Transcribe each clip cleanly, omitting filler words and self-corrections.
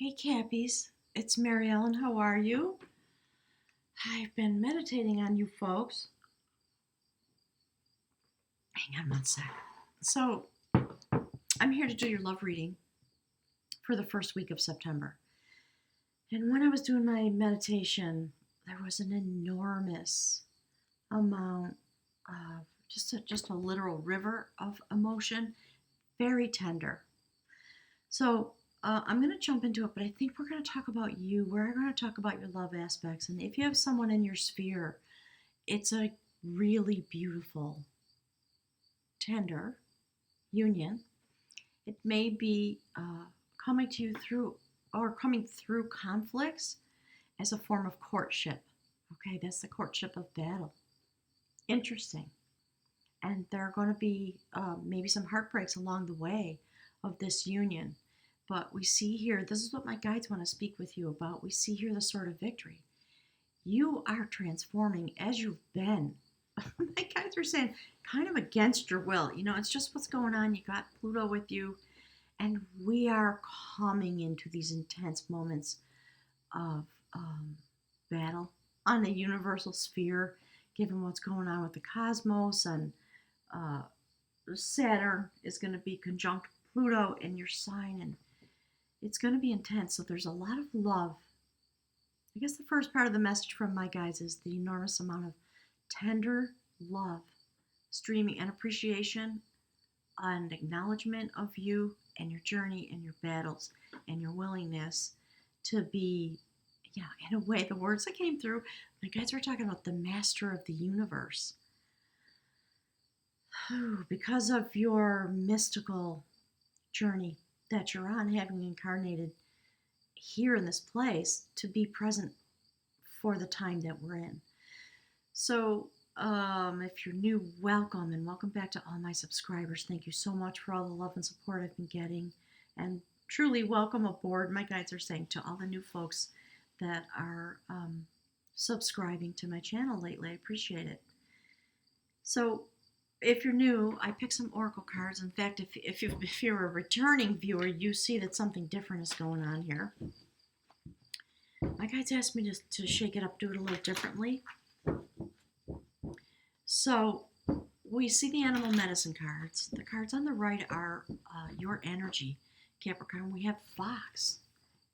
Hey Cappies, it's Mary Ellen. How are you? I've been meditating on you folks. Hang on one sec. So, I'm here to do your love reading for the first week of September. And when I was doing my meditation, there was an enormous amount of just a literal river of emotion, very tender. So, I'm going to jump into it, but I think we're going to talk about you. We're going to talk about your love aspects. And if you have someone in your sphere, it's a really beautiful, tender union. It may be coming to you through or coming through conflicts as a form of courtship. Okay, that's the courtship of battle. Interesting. And there are going to be maybe some heartbreaks along the way of this union. But we see here, this is what my guides want to speak with you about. We see here the sword of victory. You are transforming as you've been. My guides are saying kind of against your will. It's just what's going on. You got Pluto with you, and we are coming into these intense moments of battle on the universal sphere, given what's going on with the cosmos. And Saturn is going to be conjunct Pluto in your sign, and it's going to be intense. So there's a lot of love. I guess the first part of the message from my guides is the enormous amount of tender love, streaming, and appreciation and acknowledgement of you and your journey and your battles and your willingness to be, in a way, the words that came through, my guides were talking about the master of the universe. Because of your mystical journey that you're on, having incarnated here in this place to be present for the time that we're in. So if you're new, welcome, and welcome back to all my subscribers. Thank you so much for all the love and support I've been getting, and truly welcome aboard. My guides are saying to all the new folks that are subscribing to my channel lately. I appreciate it. So if you're new, I picked some oracle cards. In fact, if you're a returning viewer, you see that something different is going on here. My guides asked me to shake it up, do it a little differently. So we see the animal medicine cards. The cards on the right are your energy, Capricorn. We have Fox.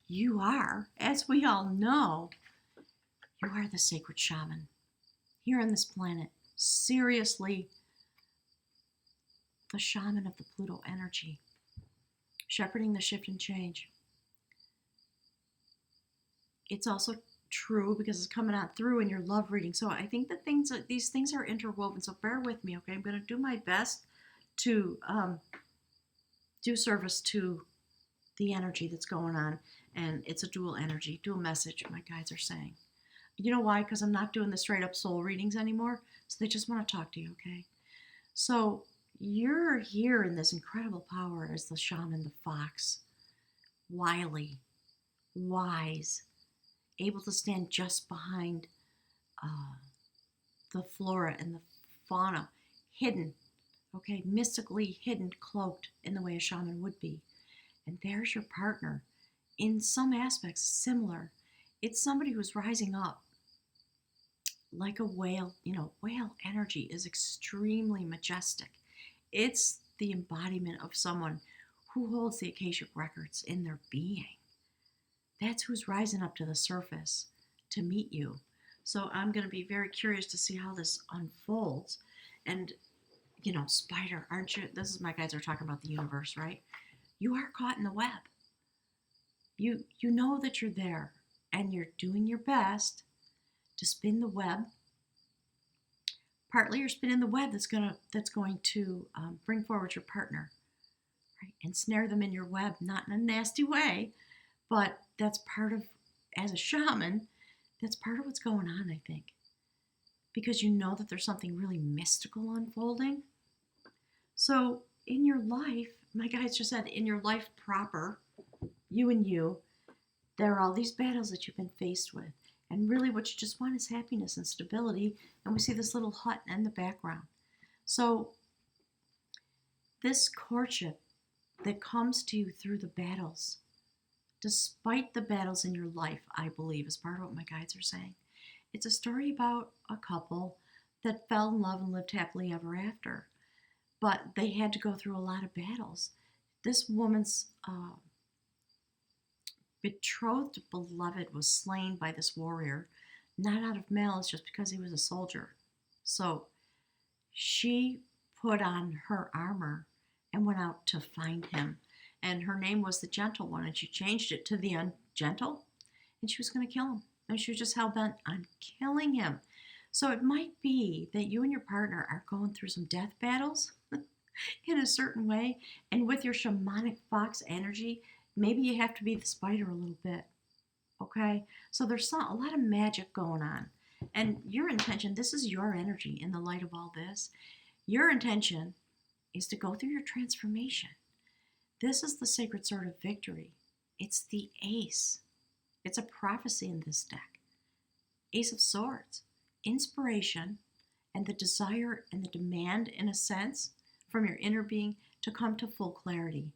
You are, as we all know, you are the sacred shaman here on this planet. Seriously, the shaman of the Pluto energy, shepherding the shift and change. It's also true because it's coming out through in your love reading. So I think these things are interwoven. So bear with me, okay? I'm going to do my best to do service to the energy that's going on, and it's a dual energy, dual message. My guides are saying. You know why? Because I'm not doing the straight up soul readings anymore. So they just want to talk to you, okay? So you're here in this incredible power as the shaman, the fox, wily, wise, able to stand just behind the flora and the fauna, hidden, okay, mystically hidden, cloaked in the way a shaman would be. And there's your partner. In some aspects, similar. It's somebody who's rising up like a whale. Whale energy is extremely majestic. It's the embodiment of someone who holds the Akashic records in their being. That's who's rising up to the surface to meet you. So I'm going to be very curious to see how this unfolds. And, spider, aren't you? This is my guides are talking about the universe, right? You are caught in the web. You know that you're there, and you're doing your best to spin the web. Partly you're spinning the web that's going to bring forward your partner, right? Ensnare them in your web, not in a nasty way, but that's part of, as a shaman, that's part of what's going on, I think. Because you know that there's something really mystical unfolding. So in your life, my guides just said, in your life proper, you and you, there are all these battles that you've been faced with. And really what you just want is happiness and stability. And we see this little hut in the background. So this courtship that comes to you through the battles despite the battles in your life, I believe, is part of what my guides are saying. It's a story about a couple that fell in love and lived happily ever after, but they had to go through a lot of battles. This woman's betrothed beloved was slain by this warrior, not out of malice, just because he was a soldier. So she put on her armor and went out to find him. And her name was the Gentle One, and she changed it to the Ungentle, and she was going to kill him. And she was just hell bent on killing him. So it might be that you and your partner are going through some death battles in a certain way, and with your shamanic fox energy, maybe you have to be the spider a little bit. Okay? So there's a lot of magic going on. And your intention, this is your energy in the light of all this. Your intention is to go through your transformation. This is the sacred sword of victory. It's the ace. It's a prophecy in this deck. Ace of Swords. Inspiration and the desire and the demand, in a sense, from your inner being to come to full clarity.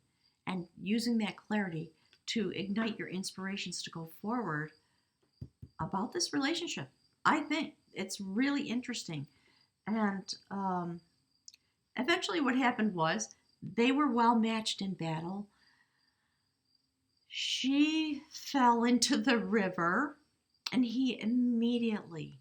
And using that clarity to ignite your inspirations to go forward about this relationship. I think it's really interesting. And eventually what happened was they were well matched in battle. She fell into the river, and he immediately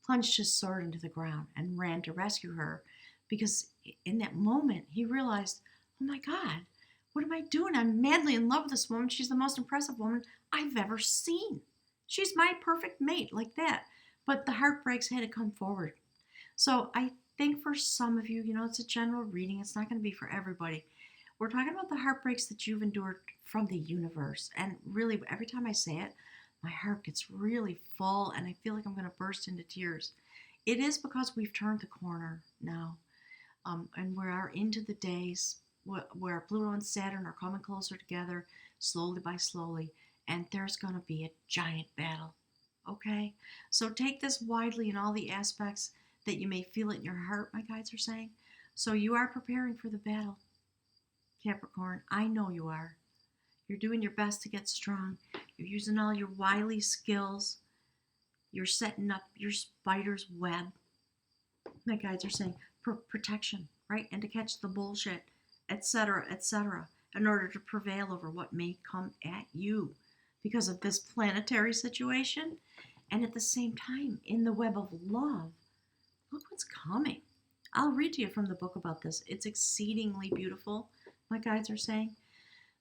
plunged his sword into the ground and ran to rescue her, because in that moment he realized, oh my God, what am I doing? I'm madly in love with this woman. She's the most impressive woman I've ever seen. She's my perfect mate, like that. But the heartbreaks had to come forward. So I think for some of you, it's a general reading. It's not going to be for everybody. We're talking about the heartbreaks that you've endured from the universe. And really, every time I say it, my heart gets really full and I feel like I'm going to burst into tears. It is because we've turned the corner now. And we are into the days where Pluto and Saturn are coming closer together, slowly by slowly. And there's going to be a giant battle. Okay? So take this widely in all the aspects that you may feel it in your heart, my guides are saying. So you are preparing for the battle, Capricorn. I know you are. You're doing your best to get strong. You're using all your wily skills. You're setting up your spider's web. My guides are saying for protection, right? And to catch the bullshit, etc., in order to prevail over what may come at you because of this planetary situation. And at the same time, in the web of love, look what's coming. I'll read to you from the book about this. It's exceedingly beautiful, my guides are saying.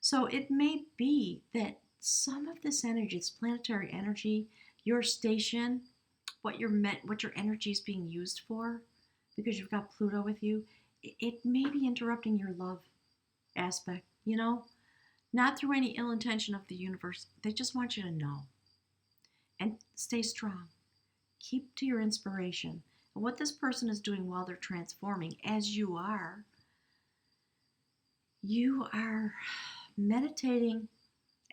So it may be that some of this energy, this planetary energy, your station, what your energy is being used for, because you've got Pluto with you, it may be interrupting your love aspect, not through any ill intention of the universe. They just want you to know. And stay strong. Keep to your inspiration. And what this person is doing while they're transforming, as you are meditating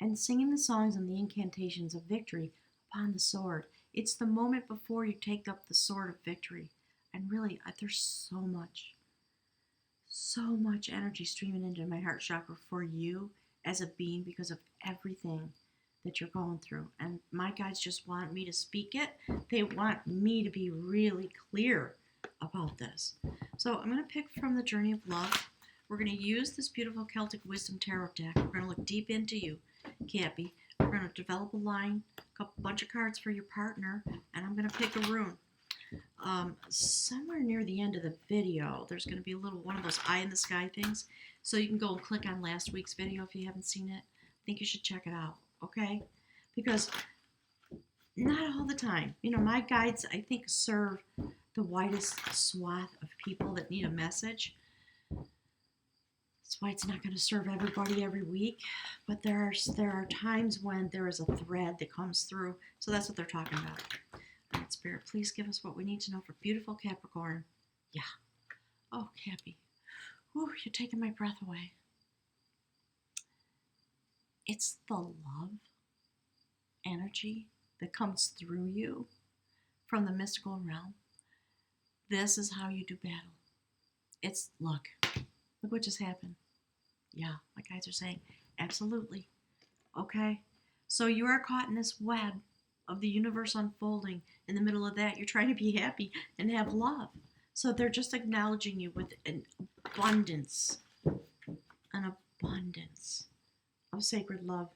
and singing the songs and the incantations of victory upon the sword. It's the moment before you take up the sword of victory. And really, there's so much energy streaming into my heart chakra for you as a being because of everything that you're going through. And my guides just want me to speak it. They want me to be really clear about this. So I'm going to pick from the Journey of Love. We're going to use this beautiful Celtic Wisdom Tarot deck. We're going to look deep into you, Cappy. We're going to develop a line, a bunch of cards for your partner, and I'm going to pick a rune. Somewhere near the end of the video, there's going to be a little one of those eye in the sky things. So you can go and click on last week's video if you haven't seen it. I think you should check it out, okay? Because not all the time. My guides, I think, serve the widest swath of people that need a message. That's why it's not going to serve everybody every week. But there are times when there is a thread that comes through. So that's what they're talking about. All right, Spirit, please give us what we need to know for beautiful Capricorn. Yeah. Oh, Cappy. Ooh, you're taking my breath away. It's the love energy that comes through you from the mystical realm. This is how you do battle. Look what just happened. Yeah, my guides are saying, absolutely. Okay? So you are caught in this web of the universe unfolding. In the middle of that, you're trying to be happy and have love. So they're just acknowledging you with abundance, an abundance of sacred love.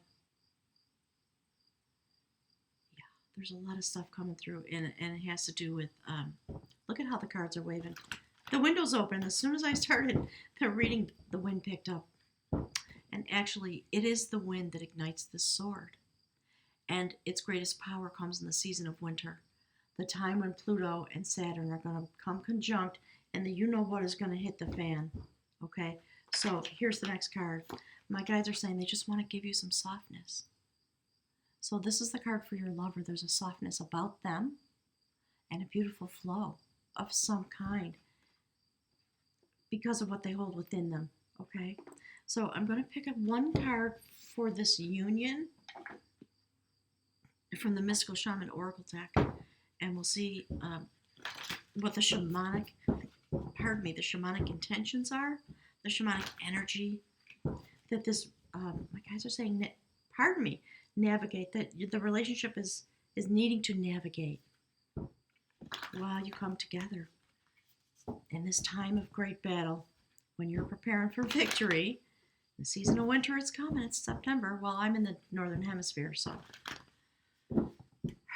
Yeah, there's a lot of stuff coming through, and it has to do with, look at how the cards are waving. The window's open. As soon as I started the reading, the wind picked up. And actually, it is the wind that ignites the sword. And its greatest power comes in the season of winter, the time when Pluto and Saturn are going to come conjunct, and the you know what is going to hit the fan. Okay, so here's the next card. My guides are saying they just want to give you some softness. So this is the card for your lover. There's a softness about them and a beautiful flow of some kind because of what they hold within them. Okay, so I'm going to pick up one card for this union from the Mystical Shaman Oracle deck, and we'll see what the shamanic, the shamanic intentions are, the shamanic energy that this, my guys are saying that, navigate, that the relationship is needing to navigate while you come together in this time of great battle, when you're preparing for victory. The season of winter is coming. It's September. Well, I'm in the northern hemisphere, so. All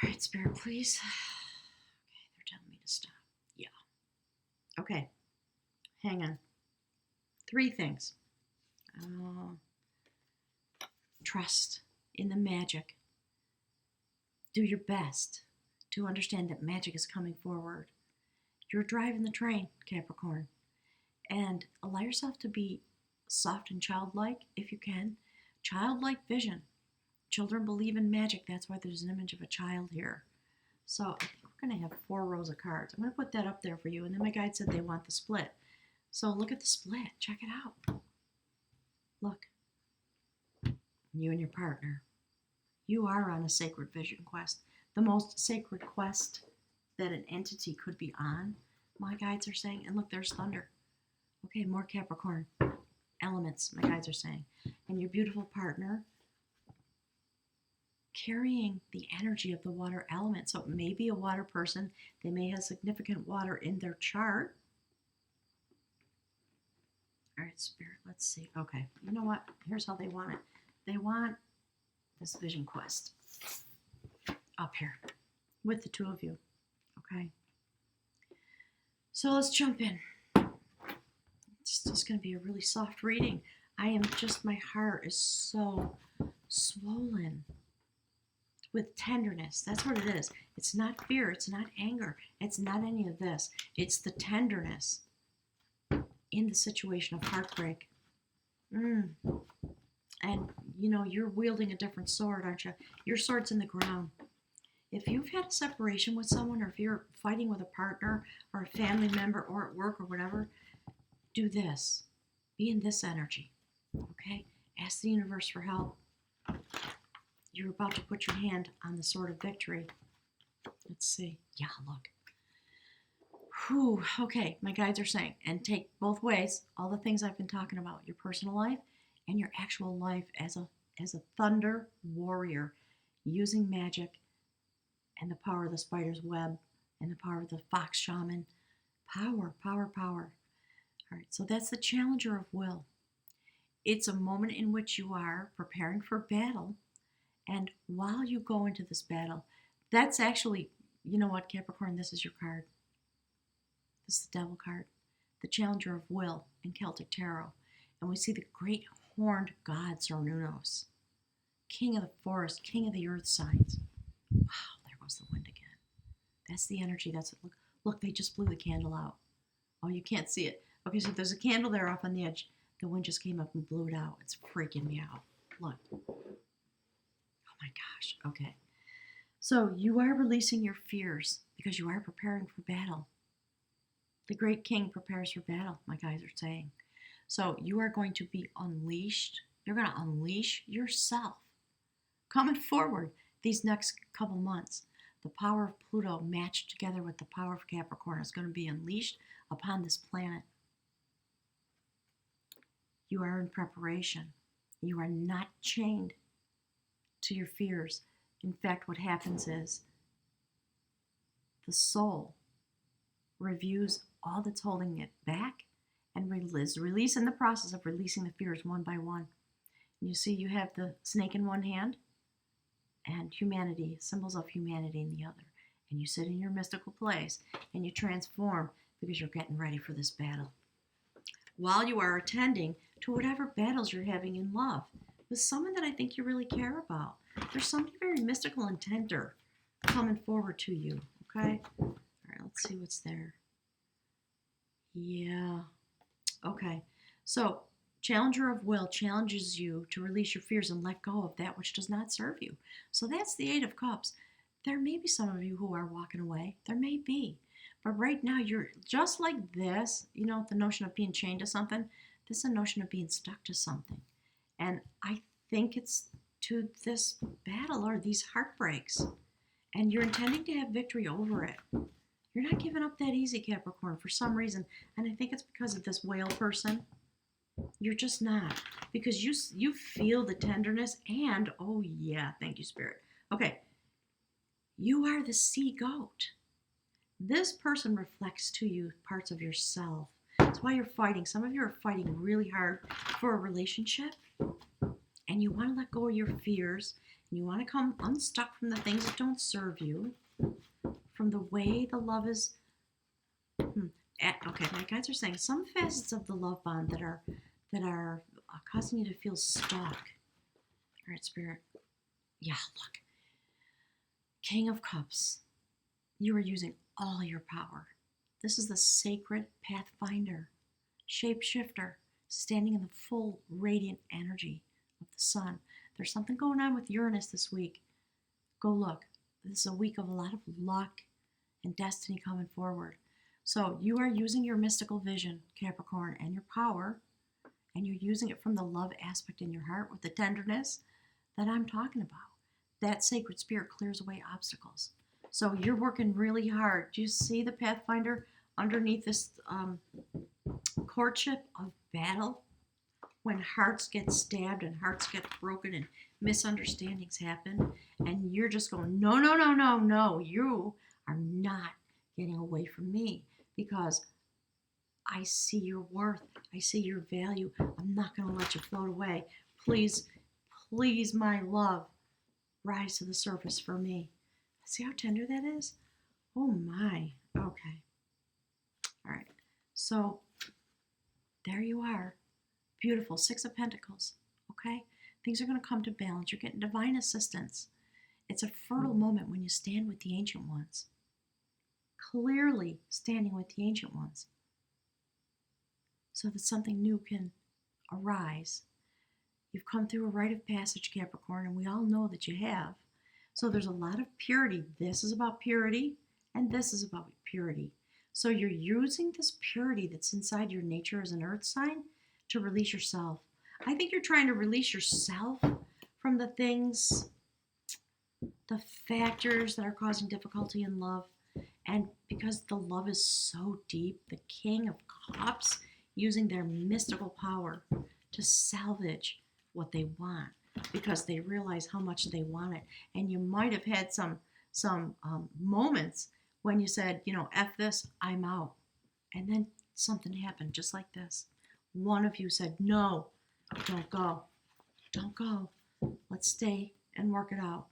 right, Spirit, please. Okay, they're telling me to stop. Yeah. Okay. Hang on. 3 things. Trust in the magic. Do your best to understand that magic is coming forward. You're driving the train, Capricorn. And allow yourself to be soft and childlike, if you can. Childlike vision. Children believe in magic. That's why there's an image of a child here. So I think we're going to have 4 rows of cards. I'm going to put that up there for you. And then my guide said they want the split. So look at the split. Check it out. Look. You and your partner. You are on a sacred vision quest. The most sacred quest that an entity could be on, my guides are saying. And look, there's thunder. Okay, more Capricorn elements, my guides are saying. And your beautiful partner carrying the energy of the water element. So it may be a water person. They may have significant water in their chart. All right, Spirit, let's see. Okay, you know what? Here's how they want it. They want this vision quest up here with the 2 of you. Okay. So let's jump in. It's just going to be a really soft reading. My heart is so swollen with tenderness. That's what it is. It's not fear. It's not anger. It's not any of this. It's the tenderness in the situation of heartbreak. And, you're wielding a different sword, aren't you? Your sword's in the ground. If you've had a separation with someone, or if you're fighting with a partner or a family member or at work or whatever, do this. Be in this energy. Okay? Ask the universe for help. You're about to put your hand on the sword of victory. Let's see. Yeah, look. Whew. Okay, my guides are saying, and take both ways, all the things I've been talking about, your personal life and your actual life as a thunder warrior, using magic and the power of the spider's web and the power of the fox shaman. Power, power, power. All right, so that's the challenger of will. It's a moment in which you are preparing for battle. And while you go into this battle, that's actually, you know what, Capricorn, this is your card. This is the Devil card, the Challenger of Will in Celtic Tarot. And we see the great horned god Cernunnos, king of the forest, king of the earth signs. Wow, there goes the wind again. That's the energy. That's it. Look, they just blew the candle out. Oh, you can't see it. Okay, so there's a candle there off on the edge. The wind just came up and blew it out. It's freaking me out. Look. Oh my gosh. Okay. So you are releasing your fears because you are preparing for battle. The great king prepares for battle, my guys are saying. So you are going to be unleashed. You're going to unleash yourself coming forward these next couple months. The power of Pluto matched together with the power of Capricorn is going to be unleashed upon this planet. You are in preparation. You are not chained to your fears. In fact, what happens is the soul reviews all that's holding it back and release in the process of releasing the fears one by one. And you see, you have the snake in one hand and humanity, symbols of humanity in the other. And you sit in your mystical place and you transform because you're getting ready for this battle. While you are attending to whatever battles you're having in love with someone that I think you really care about. There's something very mystical and tender coming forward to you, okay? All right, let's see what's there. Yeah. Okay. So, Challenger of Will challenges you to release your fears and let go of that which does not serve you. So that's the Eight of Cups. There may be some of you who are walking away. There may be. But right now, you're just like this, you know, the notion of being chained to something. This is a notion of being stuck to something. And I think it's to this battle or these heartbreaks. And you're intending to have victory over it. You're not giving up that easy, Capricorn, for some reason. And I think it's because of this whale person. You're just not. Because you feel the tenderness and, oh yeah, thank you, Spirit. Okay, you are the sea goat. This person reflects to you parts of yourself. That's why you're fighting. Some of you are fighting really hard for a relationship. And you want to let go of your fears. And you want to come unstuck from the things that don't serve you. From the way the love is. Okay, my guides are saying some facets of the love bond that are causing you to feel stuck. All right, Spirit. Yeah, look. King of Cups. You are using all your power. This is the sacred pathfinder, shapeshifter, standing in the full radiant energy of the sun. There's something going on with Uranus this week. Go look. This is a week of a lot of luck and destiny coming forward. So you are using your mystical vision, Capricorn, and your power, and you're using it from the love aspect in your heart with the tenderness that I'm talking about. That sacred spirit clears away obstacles. So you're working really hard. Do you see the Pathfinder underneath this courtship of battle? When hearts get stabbed and hearts get broken and misunderstandings happen, and you're just going, no, no, no, no, no. You are not getting away from me because I see your worth. I see your value. I'm not going to let you float away. Please, please, my love, rise to the surface for me. See how tender that is? Oh my. Okay. All right. So there you are. Beautiful. Six of Pentacles. Okay? Things are going to come to balance. You're getting divine assistance. It's a fertile moment when you stand with the ancient ones. Clearly standing with the ancient ones. So that something new can arise. You've come through a rite of passage, Capricorn, and we all know that you have. So there's a lot of purity. This is about purity, and this is about purity. So you're using this purity that's inside your nature as an earth sign to release yourself. I think you're trying to release yourself from the things, the factors that are causing difficulty in love. And because the love is so deep, the King of Cups using their mystical power to salvage what they want because they realize how much they want it. And you might have had some moments when you said, you know, F this, I'm out. And then something happened just like this. One of you said, no, don't go. Don't go. Let's stay and work it out.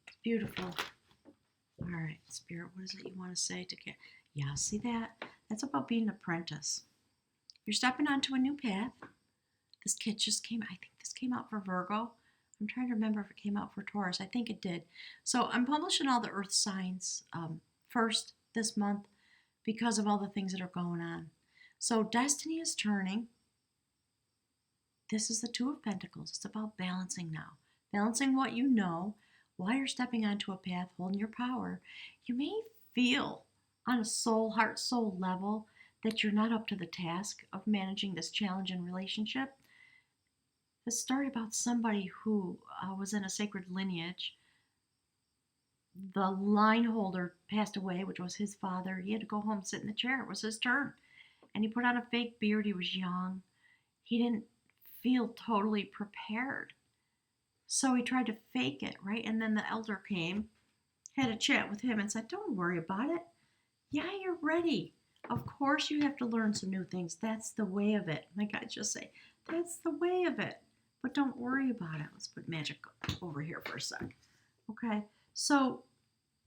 It's beautiful. All right, Spirit, what is it you want to say to get? Yeah, see that? That's about being an apprentice. You're stepping onto a new path. This kit just came, I think this came out for Virgo. I'm trying to remember if it came out for Taurus. I think it did. So I'm publishing all the earth signs first this month because of all the things that are going on. So destiny is turning. This is the Two of Pentacles. It's about balancing now. Balancing what you know while you're stepping onto a path, holding your power. You may feel on a soul, heart, soul level that you're not up to the task of managing this challenge in relationship. The story about somebody who was in a sacred lineage. The line holder passed away, which was his father. He had to go home, sit in the chair. It was his turn. And he put on a fake beard. He was young. He didn't feel totally prepared So he tried to fake it, right? And then the elder came, had a chat with him, and said, "Don't worry about it. Yeah, you're ready. Of course, you have to learn some new things. That's the way of it." My God, just say, "That's the way of it." But don't worry about it. Let's put magic over here for a sec. Okay? So,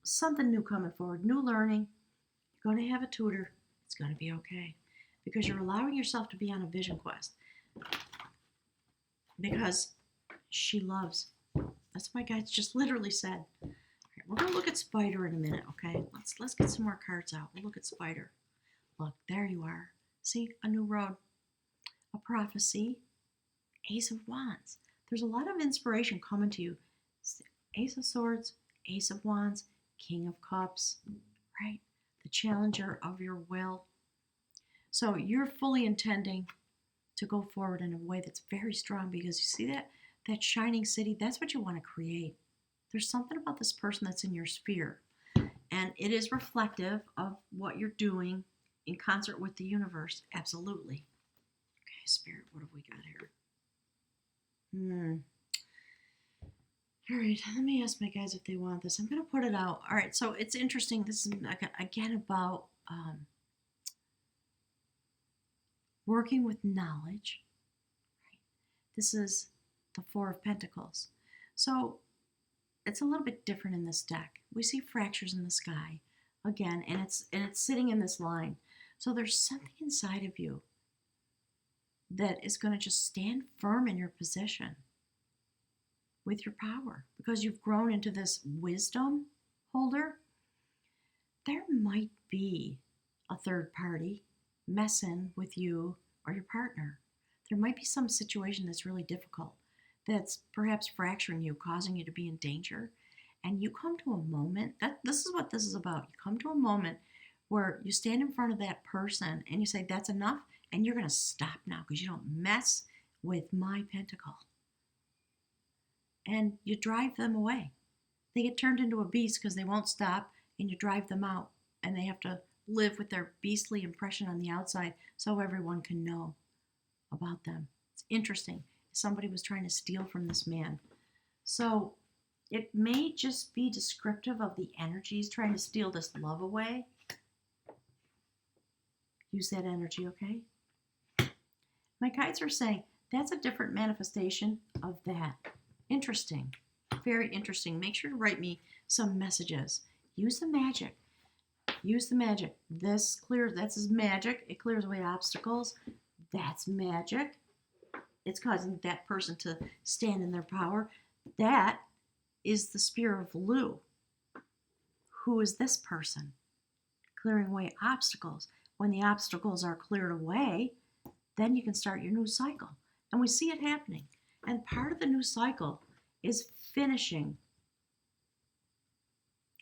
something new coming forward, new learning. You're going to have a tutor. It's going to be okay. Because you're allowing yourself to be on a vision quest. Because she loves. That's what my guides just literally said. All right, we're gonna look at Spider in a minute, okay? Let's get some more cards out. We'll look at Spider. Look, there you are. See, a new road, a prophecy, Ace of Wands. There's a lot of inspiration coming to you. Ace of Swords, Ace of Wands, King of Cups, right? The challenger of your will. So you're fully intending to go forward in a way that's very strong, because you see that shining city, that's what you want to create. There's something about this person that's in your sphere, and it is reflective of what you're doing in concert with the universe. Absolutely. Okay, Spirit, what have we got here? All right, let me ask my guys if they want this. I'm going to put it out. All right, so it's interesting. This is, again, about working with knowledge. Right? This is the Four of Pentacles. So it's a little bit different in this deck. We see fractures in the sky again, and it's sitting in this line. So there's something inside of you that is going to just stand firm in your position with your power, because you've grown into this wisdom holder. There might be a third party messing with you or your partner. There might be some situation that's really difficult, that's perhaps fracturing you, causing you to be in danger. And you come to a moment, that this is what this is about. You come to a moment where you stand in front of that person and you say, "That's enough," and you're going to stop now because you don't mess with my pentacle. And you drive them away. They get turned into a beast because they won't stop, and you drive them out, and they have to live with their beastly impression on the outside so everyone can know about them. It's interesting. Somebody was trying to steal from this man. So it may just be descriptive of the energies trying to steal this love away. Use that energy, okay? My guides are saying that's a different manifestation of that. Interesting. Very interesting. Make sure to write me some messages. Use the magic. Use the magic. This clears, that's magic. It clears away obstacles. That's magic. It's causing that person to stand in their power. That is the spear of Lu. Who is this person? Clearing away obstacles. When the obstacles are cleared away, then you can start your new cycle. And we see it happening. And part of the new cycle is finishing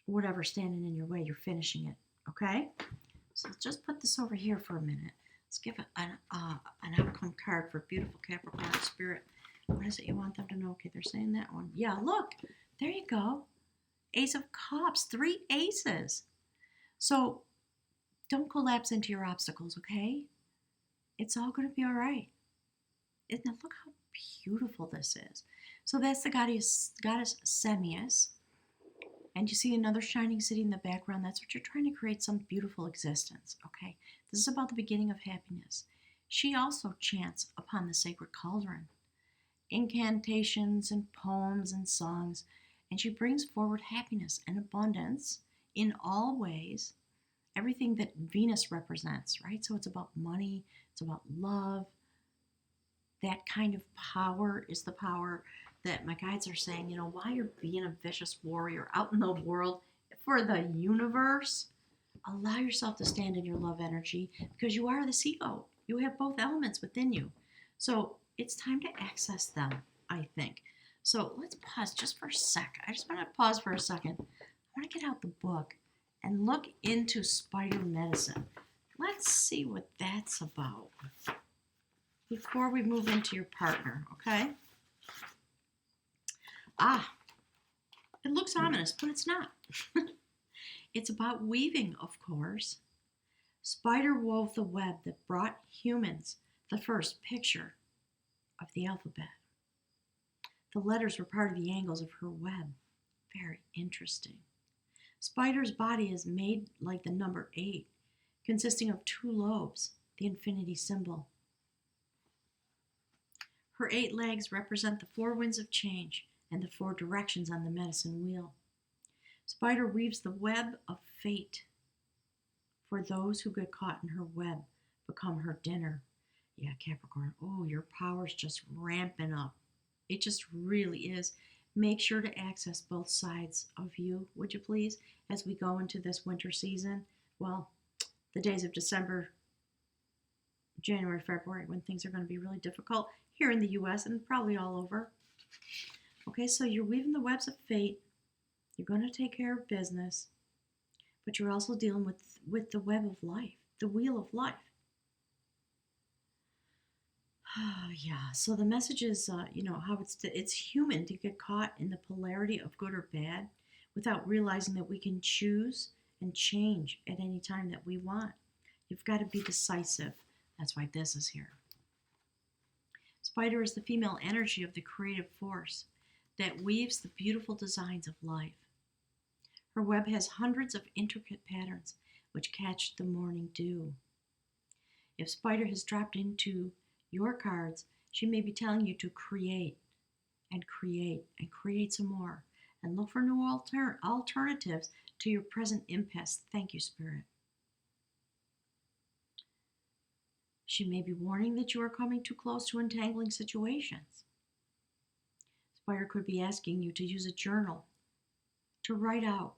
whatever's standing in your way. You're finishing it, okay? So let's just put this over here for a minute. Let's give an outcome card for beautiful Capricorn spirit. What is it you want them to know? Okay, they're saying that one. Yeah, look, there you go. Ace of Cups, 3 aces. So don't collapse into your obstacles, okay? It's all going to be all right. Now look how beautiful this is. So that's the goddess Semius. And you see another shining city in the background. That's what you're trying to create, some beautiful existence, okay? This is about the beginning of happiness. She also chants upon the sacred cauldron, incantations and poems and songs, and she brings forward happiness and abundance in all ways, everything that Venus represents, right? So it's about money, it's about love. That kind of power is the power that my guides are saying, while you're being a vicious warrior out in the world for the universe, allow yourself to stand in your love energy, because you are the sea goat. You have both elements within you. So it's time to access them, I think. So let's pause just for a sec. I just want to pause for a second. I want to get out the book and look into spider medicine. Let's see what that's about before we move into your partner, okay? It looks ominous, but it's not. It's about weaving, of course. Spider wove the web that brought humans the first picture of the alphabet. The letters were part of the angles of her web. Very interesting. Spider's body is made like the number 8, consisting of 2 lobes, the infinity symbol. Her 8 legs represent the 4 winds of change and the 4 directions on the medicine wheel. Spider weaves the web of fate. For those who get caught in her web, become her dinner. Yeah, Capricorn. Oh, your power's just ramping up. It just really is. Make sure to access both sides of you, would you please, as we go into this winter season. Well, the days of December, January, February, when things are going to be really difficult here in the U.S. and probably all over. Okay, so you're weaving the webs of fate. You're going to take care of business, but you're also dealing with the web of life, the wheel of life. Yeah, so the message is, how it's human to get caught in the polarity of good or bad without realizing that we can choose and change at any time that we want. You've got to be decisive. That's why this is here. Spider is the female energy of the creative force that weaves the beautiful designs of life. Her web has hundreds of intricate patterns which catch the morning dew. If Spider has dropped into your cards, she may be telling you to create and create and create some more and look for new alternatives to your present impasse. Thank you, Spirit. She may be warning that you are coming too close to entangling situations. Spider could be asking you to use a journal to write out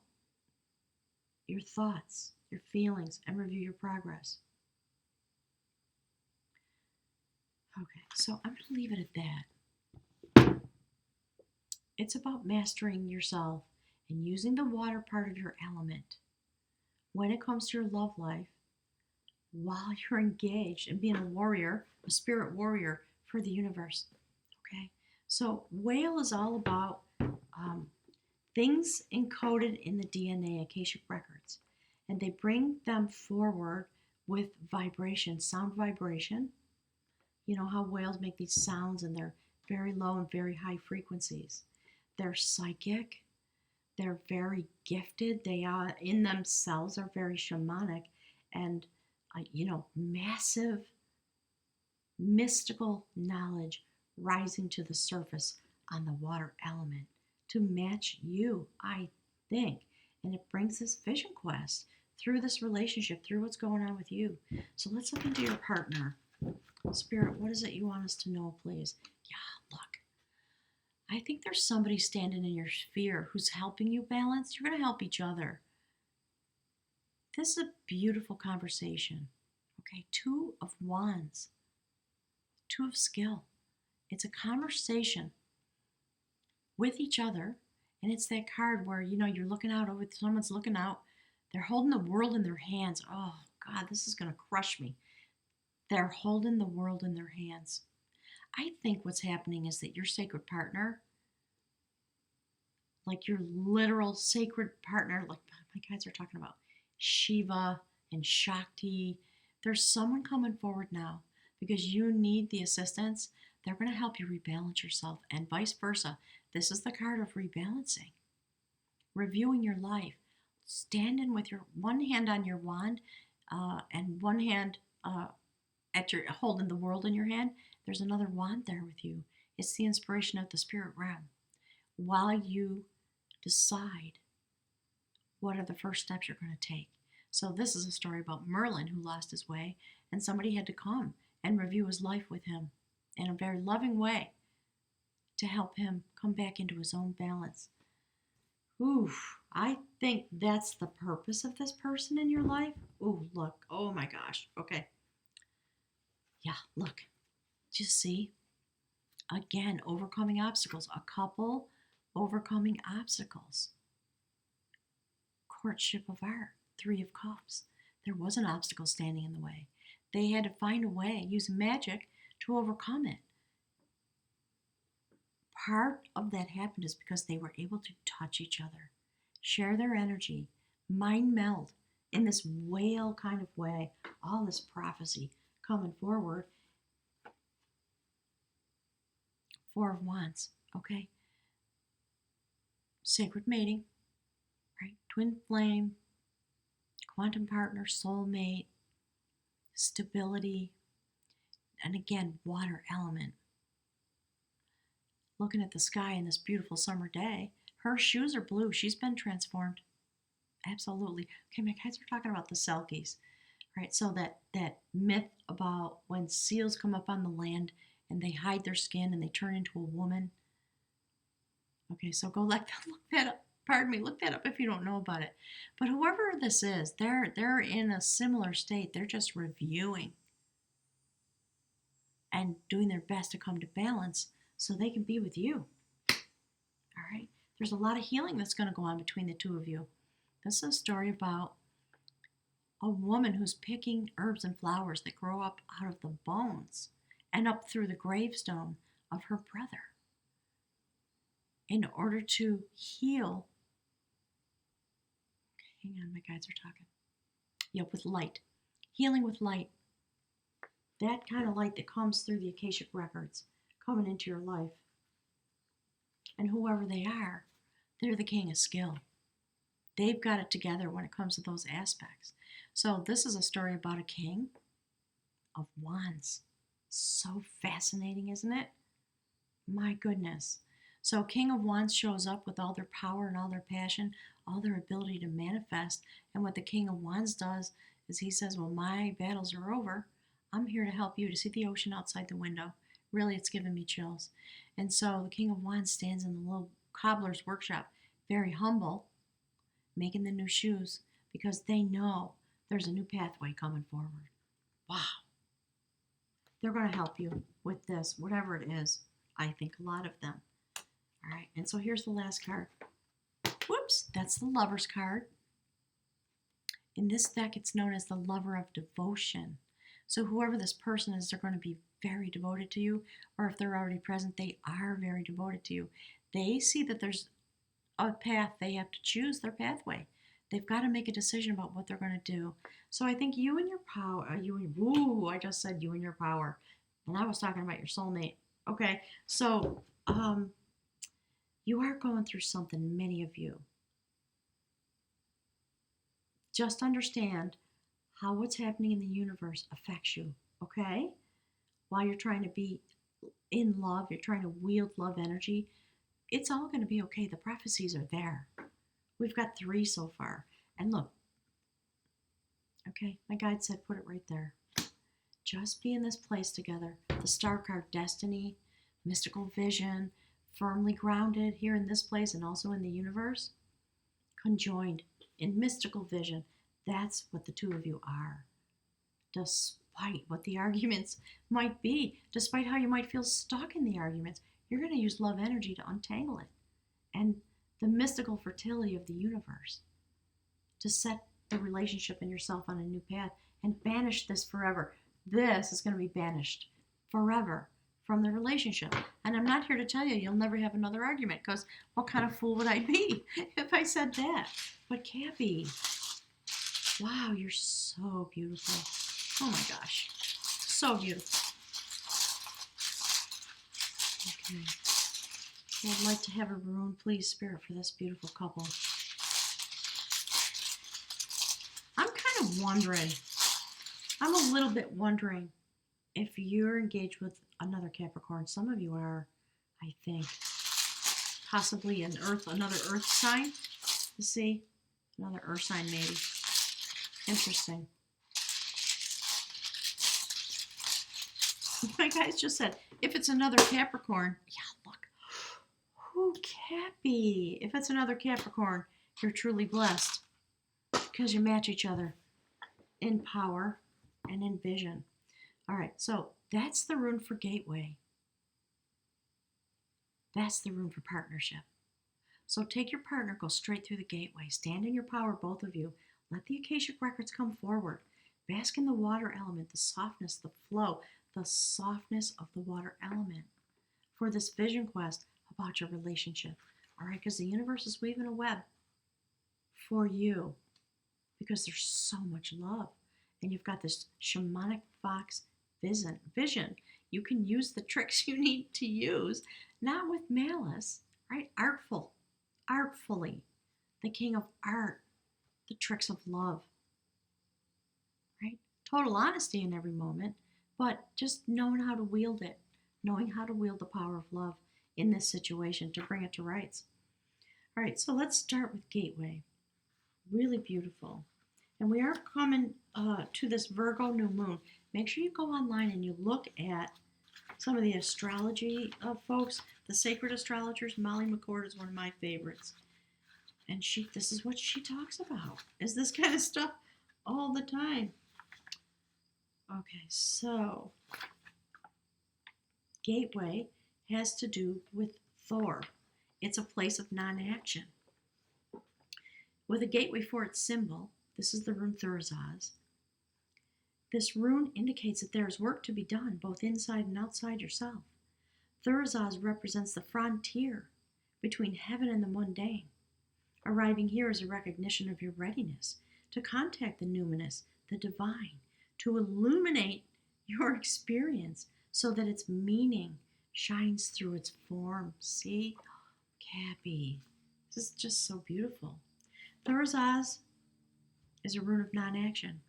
your thoughts, your feelings, and review your progress. Okay, so I'm going to leave it at that. It's about mastering yourself and using the water part of your element when it comes to your love life while you're engaged and being a warrior, a spirit warrior for the universe. Okay, so whale is all about things encoded in the DNA, Akashic records, and they bring them forward with vibration, sound vibration. You know how whales make these sounds and they're very low and very high frequencies. They're psychic. They're very gifted. They are in themselves are very shamanic and, massive mystical knowledge rising to the surface on the water element to match you, I think. And it brings this vision quest through this relationship, through what's going on with you. So let's look into your partner. Spirit, what is it you want us to know, please? Yeah, look. I think there's somebody standing in your sphere who's helping you balance. You're going to help each other. This is a beautiful conversation. Okay, 2 of Wands, 2 of Skill. It's a conversation with each other, and it's that card where, you're looking out over, someone's looking out. They're holding the world in their hands. Oh, God, this is going to crush me. They're holding the world in their hands. I think what's happening is that your sacred partner, like your literal sacred partner, like my guys are talking about Shiva and Shakti, there's someone coming forward now because you need the assistance. They're going to help you rebalance yourself and vice versa. This is the card of rebalancing, reviewing your life, standing with your one hand on your wand and one hand holding the world in your hand. There's another wand there with you. It's the inspiration of the spirit realm. While you decide what are the first steps you're going to take. So this is a story about Merlin who lost his way, and somebody had to come and review his life with him in a very loving way to help him come back into his own balance. Oof, I think that's the purpose of this person in your life. Ooh, look. Oh my gosh. Okay. Yeah, look. Just see? Again, overcoming obstacles. A couple overcoming obstacles. Courtship of art. 3 of Cups. There was an obstacle standing in the way. They had to find a way, use magic to overcome it. Part of that happened is because they were able to touch each other, share their energy, mind meld in this whale kind of way. All this prophecy coming forward. 4 of Wands. Okay? Sacred mating, right? Twin flame, quantum partner, soulmate, stability, and again, water element. Looking at the sky in this beautiful summer day, her shoes are blue. She's been transformed. Absolutely. Okay, my guys are talking about the Selkies, right? So that myth about when seals come up on the land and they hide their skin and they turn into a woman. Okay, so go look that up. Pardon me, look that up if you don't know about it. But whoever this is, they're in a similar state. They're just reviewing and doing their best to come to balance so they can be with you. All right? There's a lot of healing that's going to go on between the two of you. This is a story about a woman who's picking herbs and flowers that grow up out of the bones and up through the gravestone of her brother in order to heal. Hang on, my guides are talking. Yep, with light. Healing with light. That kind of light that comes through the Akashic records coming into your life. And whoever they are, they're the king of skill. They've got it together when it comes to those aspects. So this is a story about a king of wands. So fascinating, isn't it? My goodness. So King of Wands shows up with all their power and all their passion, all their ability to manifest. And what the King of Wands does is he says, well, my battles are over. I'm here to help you to see the ocean outside the window. Really, it's giving me chills. And so the King of Wands stands in the little cobbler's workshop, very humble, making the new shoes because they know there's a new pathway coming forward. Wow. They're going to help you with this, whatever it is. I think a lot of them. All right, and so here's the last card. Whoops, that's the Lover's card. In this deck, it's known as the Lover of Devotion. So whoever this person is, they're going to be very devoted to you, or if they're already present, they are very devoted to you. They see that there's a path. They have to choose their pathway. They've got to make a decision about what they're going to do. So I think you and your power, I just said you and your power. And I was talking about your soulmate. Okay, so you are going through something, many of you. Just understand how what's happening in the universe affects you, okay? While you're trying to be in love, you're trying to wield love energy, it's all going to be okay. The prophecies are there. We've got 3 so far. And look, okay, my guide said put it right there. Just be in this place together. The star card, destiny, mystical vision, firmly grounded here in this place and also in the universe, conjoined in mystical vision. That's what the two of you are. Despite what the arguments might be, despite how you might feel stuck in the arguments, you're going to use love energy to untangle it. And the mystical fertility of the universe to set the relationship and yourself on a new path and banish this forever. This is going to be banished forever from the relationship. And I'm not here to tell you you'll never have another argument, because what kind of fool would I be if I said that? But Cappy, wow, you're so beautiful. Oh my gosh, so beautiful. Okay. I'd like to have a rune, please, Spirit, for this beautiful couple. I'm kind of wondering, I'm a little bit wondering if you're engaged with another Capricorn. Some of you are, I think. Possibly another earth sign. You see? Another earth sign, maybe. Interesting. My guys just said, if it's another Capricorn, yeah, look. Ooh, Cappy. If it's another Capricorn, you're truly blessed because you match each other in power and in vision. All right, so that's the rune for gateway. That's the rune for partnership. So take your partner, go straight through the gateway. Stand in your power, both of you. Let the Akashic records come forward. Bask in the water element, the softness, the flow, the softness of the water element for this vision quest about your relationship. All right, because the universe is weaving a web for you because there's so much love. And you've got this shamanic fox vision. You can use the tricks you need to use, not with malice, right? Artfully. The king of art, the tricks of love, right? Total honesty in every moment, but just knowing how to wield it, knowing how to wield the power of love in this situation to bring it to rights. All right, so let's start with Gateway. Really beautiful. And we are coming to this Virgo new moon. Make sure you go online and you look at some of the astrology folks. The sacred astrologers, Molly McCord is one of my favorites. And this is what she talks about, is this kind of stuff all the time. Okay, so Gateway has to do with Thor. It's a place of non-action. With a gateway for its symbol, this is the rune Thurzaz. This rune indicates that there is work to be done, both inside and outside yourself. Thurzaz represents the frontier between heaven and the mundane. Arriving here is a recognition of your readiness to contact the numinous, the divine, to illuminate your experience so that its meaning shines through its form. See? Cappy. This is just so beautiful. Thurzaz is a rune of non-action,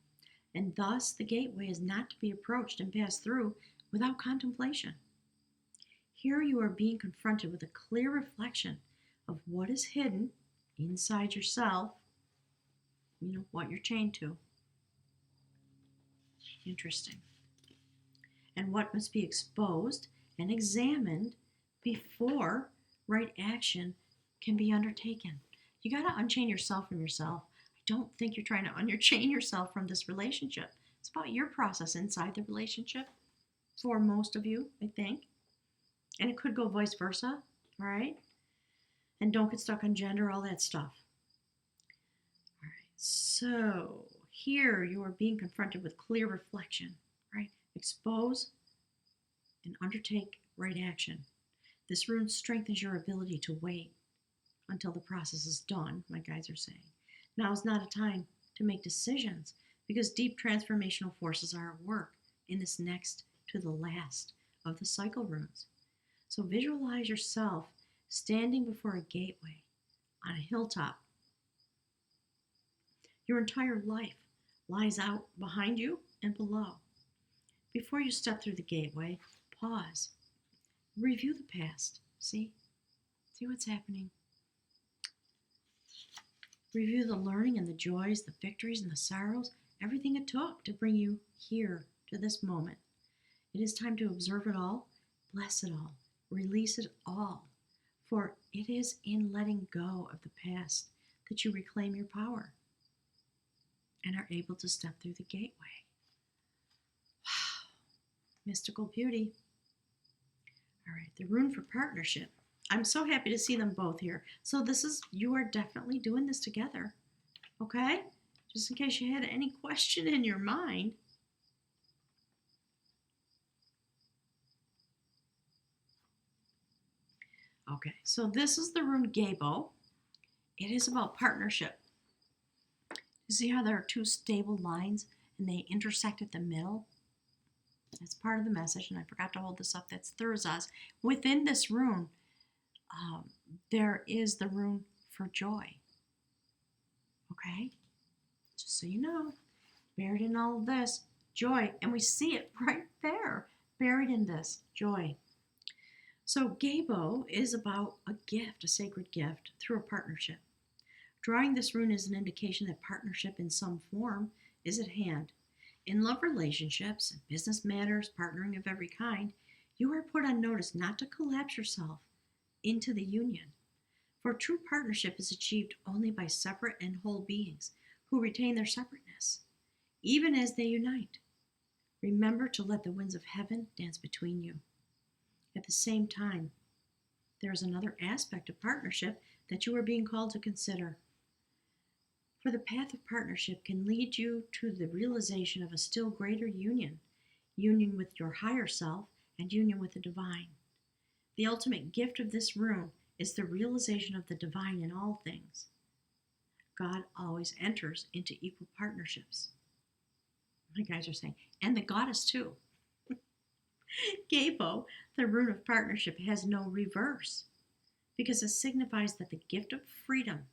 and thus the gateway is not to be approached and passed through without contemplation. Here you are being confronted with a clear reflection of what is hidden inside yourself, what you're chained to. Interesting. And what must be exposed and examined before right action can be undertaken. You got to unchain yourself from yourself. I don't think you're trying to unchain yourself from this relationship. It's about your process inside the relationship for most of you, I think. And it could go vice versa, all right? And don't get stuck on gender, all that stuff. All right, so here you are being confronted with clear reflection, right? Expose and undertake right action. This rune strengthens your ability to wait until the process is done, my guides are saying. Now is not a time to make decisions because deep transformational forces are at work in this next to the last of the cycle runes. So visualize yourself standing before a gateway on a hilltop. Your entire life lies out behind you and below. Before you step through the gateway, pause. Review the past. See what's happening. Review the learning and the joys, the victories and the sorrows, everything it took to bring you here to this moment. It is time to observe it all, bless it all, release it all, for it is in letting go of the past that you reclaim your power and are able to step through the gateway. Wow, mystical beauty. All right, the rune for partnership. I'm so happy to see them both here. So you are definitely doing this together, okay? Just in case you had any question in your mind. Okay, so this is the rune Gabo. It is about partnership. You see how there are two stable lines and they intersect at the middle? That's part of the message, and I forgot to hold this up. That's Thurzaz. Within this rune, there is the rune for joy. Okay? Just so you know, buried in all of this, joy. And we see it right there, buried in this, joy. So Gabo is about a gift, a sacred gift, through a partnership. Drawing this rune is an indication that partnership in some form is at hand. In love relationships and business matters, partnering of every kind, you are put on notice not to collapse yourself into the union. For true partnership is achieved only by separate and whole beings who retain their separateness, even as they unite. Remember to let the winds of heaven dance between you. At the same time, there is another aspect of partnership that you are being called to consider. For the path of partnership can lead you to the realization of a still greater union with your higher self and union with the divine. The ultimate gift of this rune is the realization of the divine in all things. God always enters into equal partnerships. My guys are saying, and the goddess too. Gabo, the rune of partnership, has no reverse because it signifies that the gift of freedom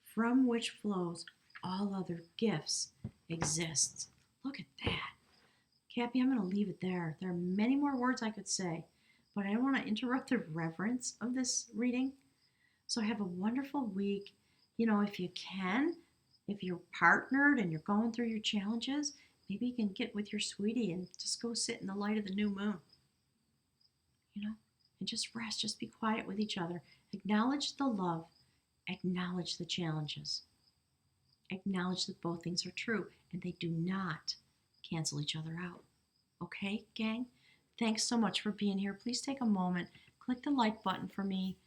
from which flows all other gifts exists. Look at that. Cappy, I'm going to leave it there. There are many more words I could say, but I don't want to interrupt the reverence of this reading. So have a wonderful week. If you can, if you're partnered and you're going through your challenges, maybe you can get with your sweetie and just go sit in the light of the new moon, and just rest, just be quiet with each other. Acknowledge the love, acknowledge the challenges, acknowledge that both things are true and they do not cancel each other out. Okay, gang? Thanks so much for being here. Please take a moment, click the like button for me.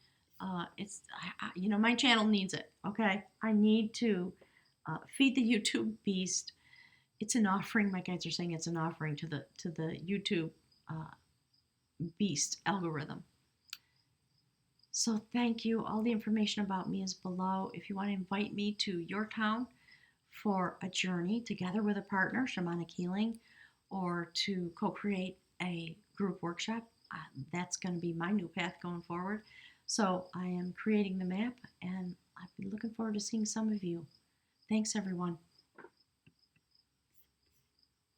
My channel needs it. Okay, I need to feed the YouTube beast. It's an offering. My guides are saying it's an offering to the YouTube beast algorithm. So thank you. All the information about me is below. If you want to invite me to your town for a journey together with a partner, shamanic healing, or to co-create a group workshop, that's going to be my new path going forward. So I am creating the map, and I've been looking forward to seeing some of you. Thanks, everyone.